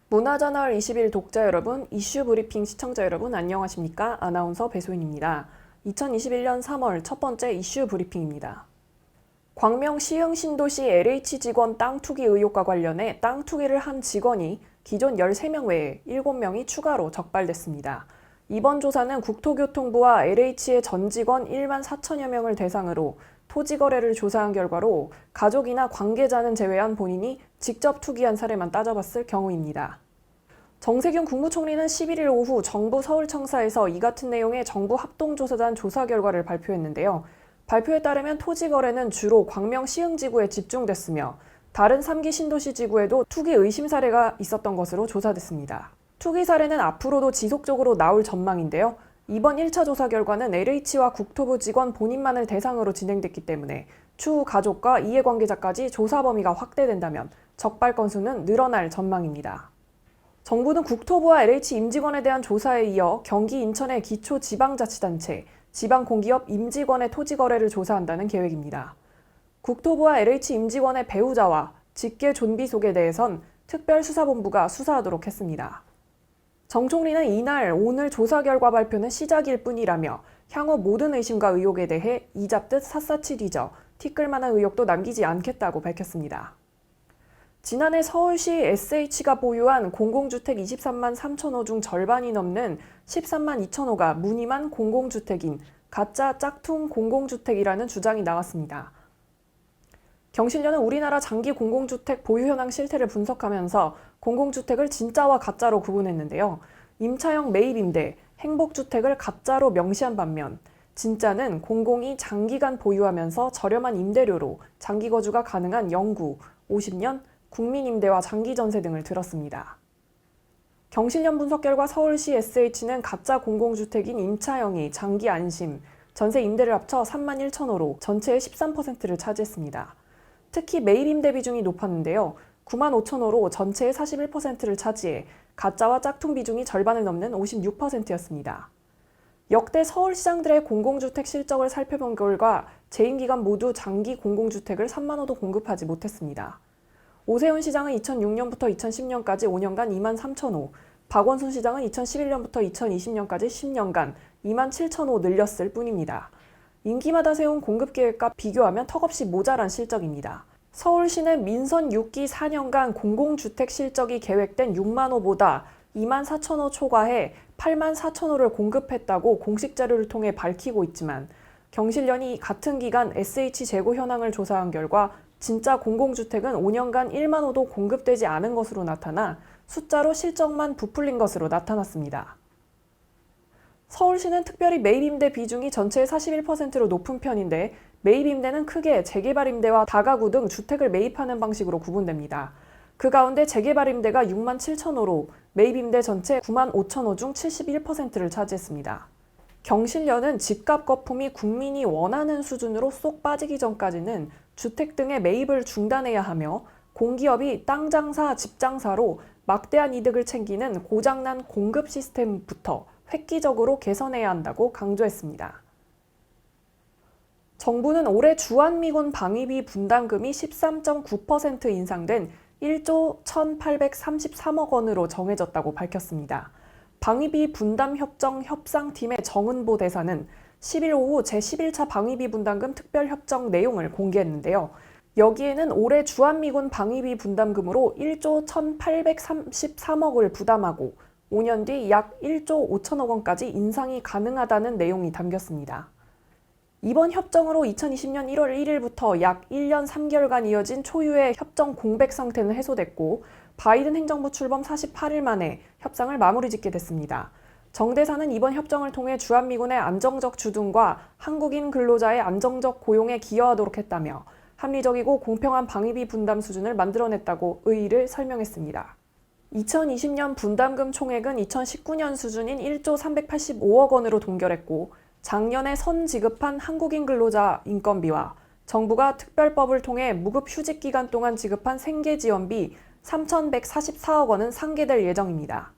문화저널 20일 독자 여러분, 이슈 브리핑 시청자 여러분 안녕하십니까? 아나운서 배소인입니다. 2021년 3월 첫 번째 이슈 브리핑입니다. 광명 시흥신도시 LH 직원 땅 투기 의혹과 관련해 땅 투기를 한 직원이 기존 13명 외에 7명이 추가로 적발됐습니다. 이번 조사는 국토교통부와 LH의 전 직원 1만 4천여 명을 대상으로 토지 거래를 조사한 결과로 가족이나 관계자는 제외한 본인이 직접 투기한 사례만 따져봤을 경우입니다. 정세균 국무총리는 11일 오후 정부 서울청사에서 이 같은 내용의 정부 합동조사단 조사 결과를 발표했는데요. 발표에 따르면 토지 거래는 주로 광명 시흥지구에 집중됐으며 다른 3기 신도시 지구에도 투기 의심 사례가 있었던 것으로 조사됐습니다. 투기 사례는 앞으로도 지속적으로 나올 전망인데요. 이번 1차 조사 결과는 LH와 국토부 직원 본인만을 대상으로 진행됐기 때문에 추후 가족과 이해관계자까지 조사 범위가 확대된다면 적발 건수는 늘어날 전망입니다. 정부는 국토부와 LH 임직원에 대한 조사에 이어 경기 인천의 기초지방자치단체, 지방공기업 임직원의 토지 거래를 조사한다는 계획입니다. 국토부와 LH 임직원의 배우자와 직계 존비 속에 대해선 특별수사본부가 수사하도록 했습니다. 정 총리는 이날 오늘 조사 결과 발표는 시작일 뿐이라며 향후 모든 의심과 의혹에 대해 이잡듯 샅샅이 뒤져 티끌만한 의혹도 남기지 않겠다고 밝혔습니다. 지난해 서울시 SH가 보유한 공공주택 23만 3천 호 중 절반이 넘는 13만 2천 호가 무늬만 공공주택인 가짜 짝퉁 공공주택이라는 주장이 나왔습니다. 경실련은 우리나라 장기 공공주택 보유 현황 실태를 분석하면서 공공주택을 진짜와 가짜로 구분했는데요. 임차형 매입임대, 행복주택을 가짜로 명시한 반면 진짜는 공공이 장기간 보유하면서 저렴한 임대료로 장기 거주가 가능한 영구, 50년, 국민임대와 장기전세 등을 들었습니다. 경실련 분석 결과 서울시 SH는 가짜 공공주택인 임차형이 장기 안심, 전세 임대를 합쳐 3만 1천 호로 전체의 13%를 차지했습니다. 특히 매입임대 비중이 높았는데요. 9만 5천 호로 전체의 41%를 차지해 가짜와 짝퉁 비중이 절반을 넘는 56%였습니다. 역대 서울시장들의 공공주택 실적을 살펴본 결과 재임 기간 모두 장기 공공주택을 3만 호도 공급하지 못했습니다. 오세훈 시장은 2006년부터 2010년까지 5년간 2만 3천 호, 박원순 시장은 2011년부터 2020년까지 10년간 2만 7천 호 늘렸을 뿐입니다. 임기마다 세운 공급계획과 비교하면 턱없이 모자란 실적입니다. 서울시는 민선 6기 4년간 공공주택 실적이 계획된 6만 호보다 2만 4천 호 초과해 8만 4천 호를 공급했다고 공식 자료를 통해 밝히고 있지만 경실련이 같은 기간 SH 재고 현황을 조사한 결과 진짜 공공주택은 5년간 1만 호도 공급되지 않은 것으로 나타나 숫자로 실적만 부풀린 것으로 나타났습니다. 서울시는 특별히 매입임대 비중이 전체의 41%로 높은 편인데 매입임대는 크게 재개발임대와 다가구 등 주택을 매입하는 방식으로 구분됩니다. 그 가운데 재개발임대가 6만 7천 호로 매입임대 전체 9만 5천 호 중 71%를 차지했습니다. 경실련은 집값 거품이 국민이 원하는 수준으로 쏙 빠지기 전까지는 주택 등의 매입을 중단해야 하며 공기업이 땅 장사, 집 장사로 막대한 이득을 챙기는 고장난 공급 시스템부터 획기적으로 개선해야 한다고 강조했습니다. 정부는 올해 주한미군 방위비 분담금이 13.9% 인상된 1조 1,833억 원으로 정해졌다고 밝혔습니다. 방위비 분담 협정 협상팀의 정은보 대사는 10일 오후 제11차 방위비 분담금 특별협정 내용을 공개했는데요. 여기에는 올해 주한미군 방위비 분담금으로 1조 1,833억을 부담하고 5년 뒤 약 1조 5천억 원까지 인상이 가능하다는 내용이 담겼습니다. 이번 협정으로 2020년 1월 1일부터 약 1년 3개월간 이어진 초유의 협정 공백 상태는 해소됐고 바이든 행정부 출범 48일 만에 협상을 마무리 짓게 됐습니다. 정 대사는 이번 협정을 통해 주한미군의 안정적 주둔과 한국인 근로자의 안정적 고용에 기여하도록 했다며 합리적이고 공평한 방위비 분담 수준을 만들어냈다고 의의를 설명했습니다. 2020년 분담금 총액은 2019년 수준인 1조 385억 원으로 동결했고 작년에 선 지급한 한국인 근로자 인건비와 정부가 특별법을 통해 무급 휴직 기간 동안 지급한 생계지원비 3,144억 원은 상계될 예정입니다.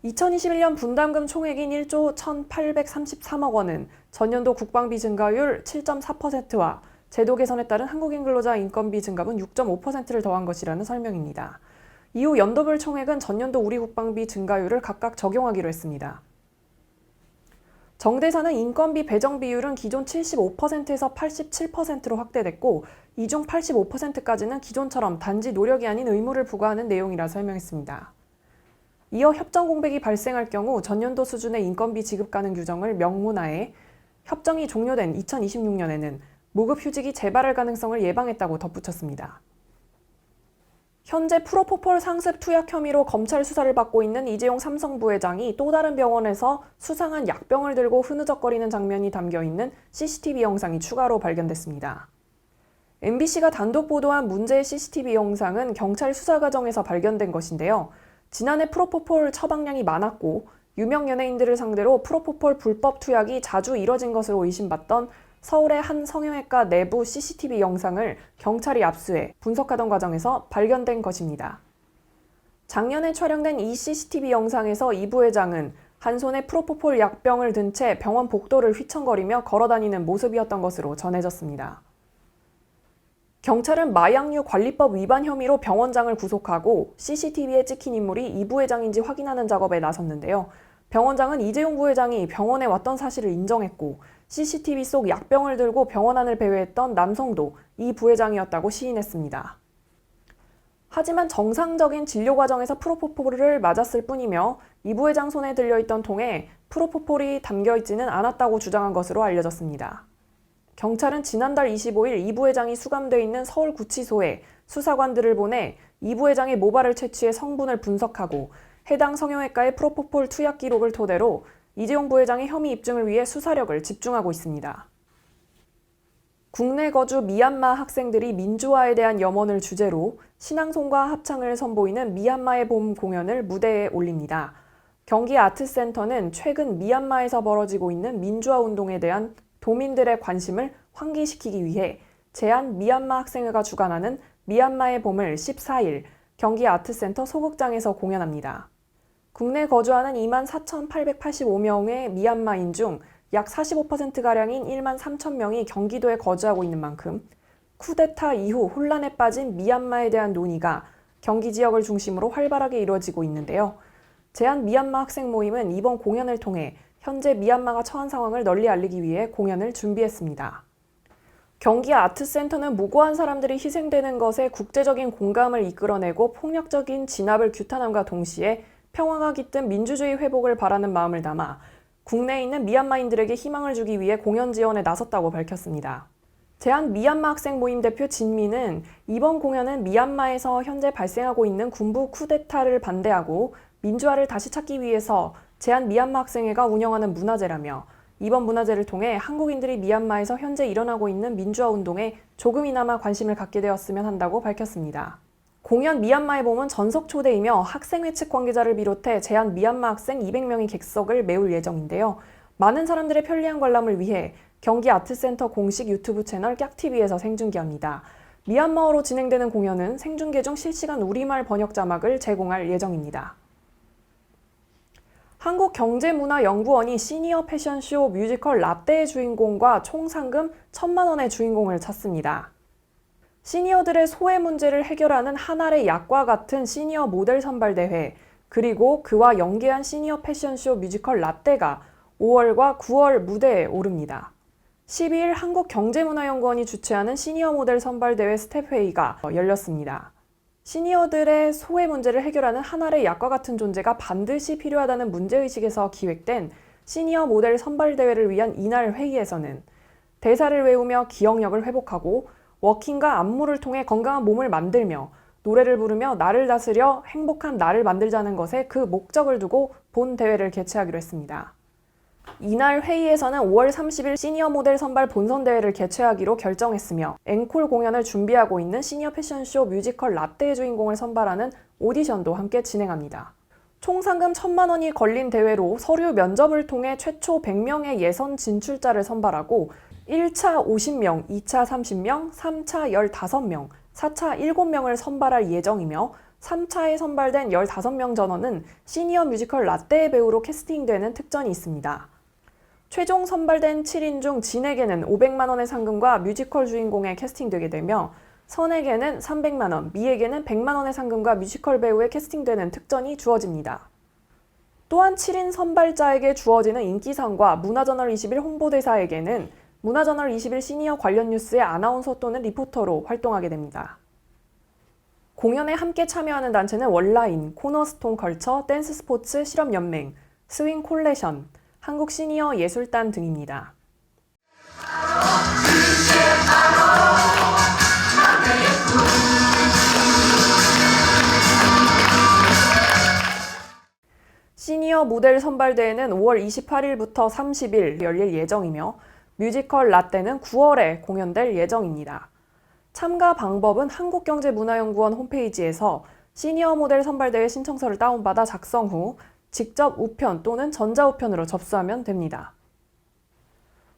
2021년 분담금 총액인 1조 1,833억 원은 전년도 국방비 증가율 7.4%와 제도 개선에 따른 한국인 근로자 인건비 증가분 6.5%를 더한 것이라는 설명입니다. 이후 연도별 총액은 전년도 우리 국방비 증가율을 각각 적용하기로 했습니다. 정대사는 인건비 배정 비율은 기존 75%에서 87%로 확대됐고 이 중 85%까지는 기존처럼 단지 노력이 아닌 의무를 부과하는 내용이라 설명했습니다. 이어 협정 공백이 발생할 경우 전년도 수준의 인건비 지급 가능 규정을 명문화해 협정이 종료된 2026년에는 무급휴직이 재발할 가능성을 예방했다고 덧붙였습니다. 현재 프로포폴 상습 투약 혐의로 검찰 수사를 받고 있는 이재용 삼성 부회장이 또 다른 병원에서 수상한 약병을 들고 흐느적거리는 장면이 담겨있는 CCTV 영상이 추가로 발견됐습니다. MBC가 단독 보도한 문제의 CCTV 영상은 경찰 수사 과정에서 발견된 것인데요. 지난해 프로포폴 처방량이 많았고 유명 연예인들을 상대로 프로포폴 불법 투약이 자주 이뤄진 것으로 의심받던 서울의 한 성형외과 내부 CCTV 영상을 경찰이 압수해 분석하던 과정에서 발견된 것입니다. 작년에 촬영된 이 CCTV 영상에서 이 부회장은 한 손에 프로포폴 약병을 든 채 병원 복도를 휘청거리며 걸어다니는 모습이었던 것으로 전해졌습니다. 경찰은 마약류 관리법 위반 혐의로 병원장을 구속하고 CCTV에 찍힌 인물이 이 부회장인지 확인하는 작업에 나섰는데요. 병원장은 이재용 부회장이 병원에 왔던 사실을 인정했고 CCTV 속 약병을 들고 병원 안을 배회했던 남성도 이 부회장이었다고 시인했습니다. 하지만 정상적인 진료 과정에서 프로포폴을 맞았을 뿐이며 이 부회장 손에 들려있던 통에 프로포폴이 담겨있지는 않았다고 주장한 것으로 알려졌습니다. 경찰은 지난달 25일 이 부회장이 수감되어 있는 서울구치소에 수사관들을 보내 이 부회장의 모발을 채취해 성분을 분석하고 해당 성형외과의 프로포폴 투약 기록을 토대로 이재용 부회장의 혐의 입증을 위해 수사력을 집중하고 있습니다. 국내 거주 미얀마 학생들이 민주화에 대한 염원을 주제로 신앙송과 합창을 선보이는 미얀마의 봄 공연을 무대에 올립니다. 경기 아트센터는 최근 미얀마에서 벌어지고 있는 민주화 운동에 대한 도민들의 관심을 환기시키기 위해 제한 미얀마 학생회가 주관하는 미얀마의 봄을 14일 경기 아트센터 소극장에서 공연합니다. 국내 거주하는 24,885명의 미얀마인 중 약 45%가량인 1만 3천 명이 경기도에 거주하고 있는 만큼 쿠데타 이후 혼란에 빠진 미얀마에 대한 논의가 경기 지역을 중심으로 활발하게 이루어지고 있는데요. 제한 미얀마 학생 모임은 이번 공연을 통해 현재 미얀마가 처한 상황을 널리 알리기 위해 공연을 준비했습니다. 경기 아트센터는 무고한 사람들이 희생되는 것에 국제적인 공감을 이끌어내고 폭력적인 진압을 규탄함과 동시에 평화가 깃든 민주주의 회복을 바라는 마음을 담아 국내에 있는 미얀마인들에게 희망을 주기 위해 공연 지원에 나섰다고 밝혔습니다. 제한 미얀마 학생 모임 대표 진미는 이번 공연은 미얀마에서 현재 발생하고 있는 군부 쿠데타를 반대하고 민주화를 다시 찾기 위해서 제한 미얀마 학생회가 운영하는 문화제라며 이번 문화제를 통해 한국인들이 미얀마에서 현재 일어나고 있는 민주화 운동에 조금이나마 관심을 갖게 되었으면 한다고 밝혔습니다. 공연 미얀마의 봄은 전석 초대이며 학생회 측 관계자를 비롯해 제한 미얀마 학생 200명이 객석을 메울 예정인데요. 많은 사람들의 편리한 관람을 위해 경기 아트센터 공식 유튜브 채널 깍TV에서 생중계합니다. 미얀마어로 진행되는 공연은 생중계 중 실시간 우리말 번역 자막을 제공할 예정입니다. 한국경제문화연구원이 시니어 패션쇼 뮤지컬 라떼의 주인공과 총 상금 1,000만 원의 주인공을 찾습니다. 시니어들의 소외 문제를 해결하는 한 알의 약과 같은 시니어 모델 선발대회, 그리고 그와 연계한 시니어 패션쇼 뮤지컬 라떼가 5월과 9월 무대에 오릅니다. 12일 한국경제문화연구원이 주최하는 시니어 모델 선발대회 스텝회의가 열렸습니다. 시니어들의 소외 문제를 해결하는 한 알의 약과 같은 존재가 반드시 필요하다는 문제의식에서 기획된 시니어 모델 선발대회를 위한 이날 회의에서는 대사를 외우며 기억력을 회복하고 워킹과 안무를 통해 건강한 몸을 만들며 노래를 부르며 나를 다스려 행복한 나를 만들자는 것에 그 목적을 두고 본 대회를 개최하기로 했습니다. 이날 회의에서는 5월 30일 시니어 모델 선발 본선 대회를 개최하기로 결정했으며 앵콜 공연을 준비하고 있는 시니어 패션쇼 뮤지컬 라떼의 주인공을 선발하는 오디션도 함께 진행합니다. 총 상금 1,000만 원이 걸린 대회로 서류 면접을 통해 최초 100명의 예선 진출자를 선발하고 1차 50명, 2차 30명, 3차 15명, 4차 7명을 선발할 예정이며 3차에 선발된 15명 전원은 시니어 뮤지컬 라떼의 배우로 캐스팅되는 특전이 있습니다. 최종 선발된 7인 중 진에게는 500만 원의 상금과 뮤지컬 주인공에 캐스팅되게 되며 선에게는 300만 원, 미에게는 100만 원의 상금과 뮤지컬 배우에 캐스팅되는 특전이 주어집니다. 또한 7인 선발자에게 주어지는 인기상과 문화저널 21 홍보대사에게는 문화저널 21 시니어 관련 뉴스의 아나운서 또는 리포터로 활동하게 됩니다. 공연에 함께 참여하는 단체는 원라인, 코너스톤 컬처, 댄스 스포츠 실업연맹, 스윙 콜레션, 한국 시니어 예술단 등입니다. 시니어 모델 선발대회는 5월 28일부터 30일 열릴 예정이며 뮤지컬 라떼는 9월에 공연될 예정입니다. 참가 방법은 한국경제문화연구원 홈페이지에서 시니어 모델 선발대회 신청서를 다운받아 작성 후 직접 우편 또는 전자우편으로 접수하면 됩니다.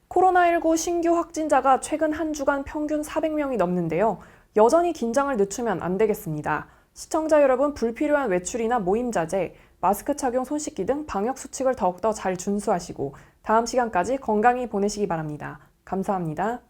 코로나19 신규 확진자가 최근 한 주간 평균 400명이 넘는데요. 여전히 긴장을 늦추면 안 되겠습니다. 시청자 여러분, 불필요한 외출이나 모임 자제, 마스크 착용, 손 씻기 등 방역 수칙을 더욱더 잘 준수하시고 다음 시간까지 건강히 보내시기 바랍니다. 감사합니다.